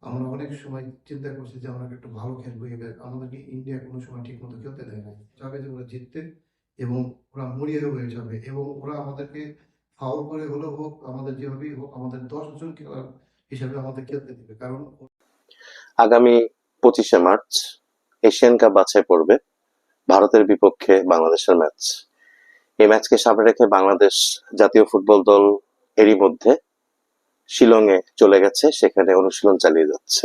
আমরা অনেক সময় চিন্তা করছি যে আমরা একটু ভালো খেলবো, এবার আমাদেরকে ইন্ডিয়া কোনো সময় ঠিক মতো খেলতে দেয় না। চাবে যে ওরা জিততে এবং ওরা মরিয়া হয়ে যাবে এবং ওরা আমাদেরকে ফাউল করে হলেও হোক, আমাদের যেভাবেই হোক, আমাদের 10 জন খেলার হিসাবে আমাদের খেলতে দিবে। কারণ আগামী 25শে মার্চ এশিয়ান কাপ বাছাই পড়বে ভারতের বিপক্ষে বাংলাদেশের ম্যাচ। এই ম্যাচকে সামনে রেখে বাংলাদেশ জাতীয় ফুটবল দল এরই মধ্যে শিলংয়ে চলে গেছে, সেখানে অনুশীলন চালিয়ে যাচ্ছে।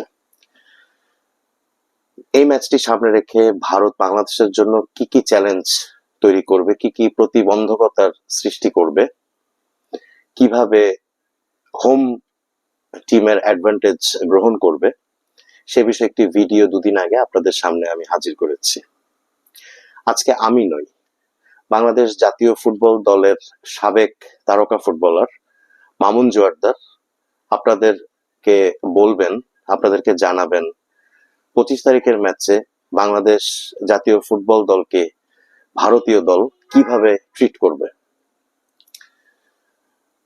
এই ম্যাচটি সামনে রেখে ভারত বাংলাদেশের জন্য কি কি চ্যালেঞ্জ তৈরি করবে, কি কি প্রতিবন্ধকতার সৃষ্টি করবে, কিভাবে হোম টিমের অ্যাডভান্টেজ গ্রহণ করবে, সে বিষয়ে একটি ভিডিও দুদিন আগে আপনাদের সামনে আমি হাজির করেছি। আজকে আমি নই, বাংলাদেশ জাতীয় ফুটবল দলের সাবেক তারকা ফুটবলার মামুন জোয়ারদার আপনাদেরকে বলবেন, আপনাদেরকে জানাবেন 25 তারিখের ম্যাচে বাংলাদেশ জাতীয় ফুটবল দলকে ভারতীয় দল কিভাবে ট্রিট করবে।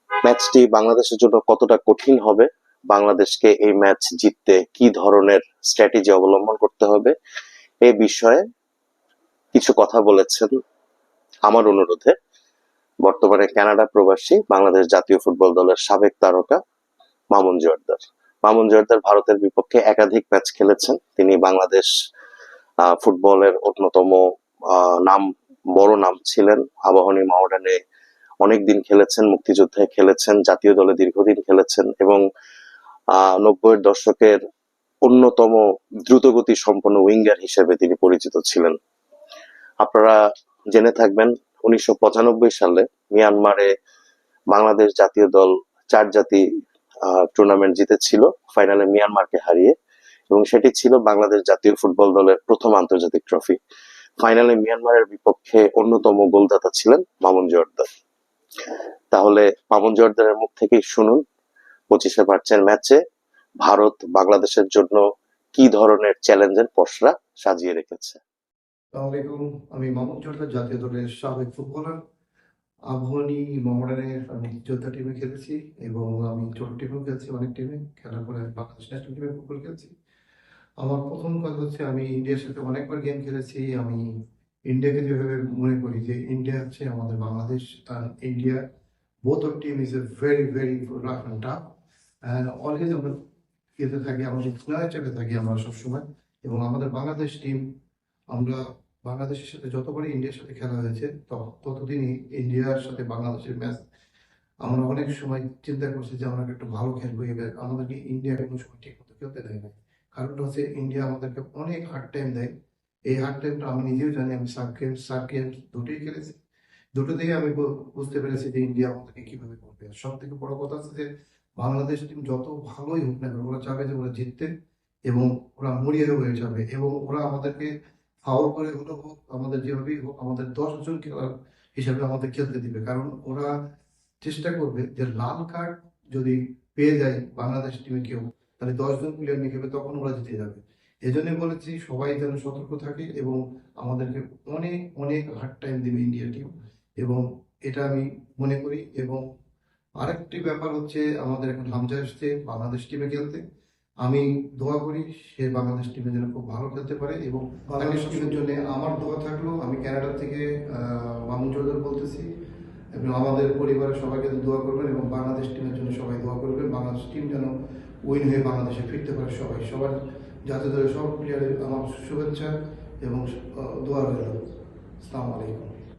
ম্যাচটি বাংলাদেশের জন্য কতটা কঠিন হবে, বাংলাদেশকে এই ম্যাচ জিততে কি ধরনের স্ট্র্যাটেজি অবলম্বন করতে হবে, এ বিষয়ে কিছু কথা বলেছেন আমার অনুরোধে বর্তমানে কানাডা প্রবাসী বাংলাদেশ জাতীয় ফুটবল দলের সাবেক তারকা মামুন জোয়ারদার। মামুন জোয়ারদার ভারতের বিপক্ষে একাধিক ম্যাচ খেলেছেন। তিনি বাংলাদেশ ফুটবলের অন্যতম বড় নাম ছিলেন। আবাহনী মহামেডানে অনেকদিন খেলেছেন, মুক্তিযোদ্ধায় খেলেছেন, জাতীয় দলে দীর্ঘদিন খেলেছেন এবং 90-এর দশকের অন্যতম দ্রুতগতি সম্পন্ন উইঙ্গার হিসেবে তিনি পরিচিত ছিলেন। আপনারা জেনে থাকবেন 1995 সালে মিয়ানমারে বাংলাদেশ জাতীয় দল 4 জাতি টুর্নামেন্ট জিতেছিল, ফাইনালে মিয়ানমারকে হারিয়ে, এবং সেটি ছিল বাংলাদেশ জাতীয় ফুটবল দলের প্রথম আন্তর্জাতিক ট্রফি। ফাইনালে মিয়ানমারের বিপক্ষে অন্যতম গোলদাতা ছিলেন মামুন জোয়ারদার। তাহলে মামুন জোয়ারদারের মুখ থেকেই শুনুন 25শে মার্চের ম্যাচে ভারত বাংলাদেশের জন্য কি ধরনের চ্যালেঞ্জের পসরা সাজিয়ে রেখেছে। আসসালামু আলাইকুম, আমি মামুন জোয়ারদার, জাতীয় দলের সাবেক ফুটবলার। আবাহনী মহামেডানের আমি যোদ্ধা টিমে খেলেছি এবং আমি ছোট টিমেও খেলছি, অনেক টিমে খেলার পরে বাংলাদেশ ন্যাশনাল টিমে ফুটবল খেলছি। আমার প্রথম কথা হচ্ছে আমি ইন্ডিয়ার সাথে অনেকবার গেম খেলেছি। আমি ইন্ডিয়াকে যেভাবে মনে করি যে ইন্ডিয়া হচ্ছে আমাদের বাংলাদেশ, আর India both of team is a very very rough and tough and always আমরা খেলতে থাকি, আমাদের প্লেয়ার হিসেবে থাকি আমরা সবসময়। এবং আমাদের বাংলাদেশ টিম, আমরা বাংলাদেশের সাথে যতবারই ইন্ডিয়ার সাথে খেলা হয়েছে ততদিনই ইন্ডিয়ার সাথে বাংলাদেশের ম্যাচ আমরা অনেক সময় চিন্তা করছি যে আমরা একটু ভালো খেলবো, এবার আমাদেরকে ইন্ডিয়া কোনো সময় ঠিক মতো খেলতে দেয় না। কারণটা হচ্ছে ইন্ডিয়া আমাদেরকে অনেক হার্ড টাইম দেয়। এই হার্ড টাইমটা আমি নিজেও জানি, আমি সাব গেমস দুটোই খেলেছি, দুটোতেই আমি বুঝতে পেরেছি যে ইন্ডিয়া আমাদেরকে কিভাবে করবে। আর সব থেকে বড় কথা হচ্ছে যে বাংলাদেশ টিম যত ভালোই হোক না কেন, ওরা চাবে যে ওরা জিততে এবং ওরা মরিয়া হয়ে যাবে এবং ওরা আমাদেরকে ফাউল করে হলেও হোক, আমাদের যেভাবেই হোক, আমাদের 10 জন খেলার হিসাবে আমাদের খেলতে দিবে। কারণ ওরা চেষ্টা করবে যে লাল কার্ড যদি পেয়ে যায় বাংলাদেশ টিমে কেউ, তাহলে 10 জন প্লেয়ার নিয়ে খেলবে, তখন ওরা জিতে যাবে। এজন্য বলেছি সবাই যেন সতর্ক থাকে এবং আমাদেরকে অনেক অনেক হার্ড টাইম দেবে ইন্ডিয়া টিম, এবং এটা আমি মনে করি। এবং আরেকটি ব্যাপার হচ্ছে আমাদের এখন হামজা এসছে বাংলাদেশ টিমে খেলতে। আমি দোয়া করি সে বাংলাদেশ টিমের জন্য খুব ভালো খেলতে পারে এবং বাংলাদেশ টিমের জন্য আমার দোয়া থাকলো। আমি কানাডা থেকে মামুন জোয়ারদার বলতেছি, এবং আমাদের পরিবারের সবাইকে দোয়া করবেন এবং বাংলাদেশ টিমের জন্য সবাই দোয়া করবেন। বাংলাদেশ টিম যেন উইন হয়ে বাংলাদেশে ফিরতে পারে। সবার জাতীয় দলের সব প্লেয়ারের আমার শুভেচ্ছা এবং দোয়া রইল। আসসালামু আলাইকুম।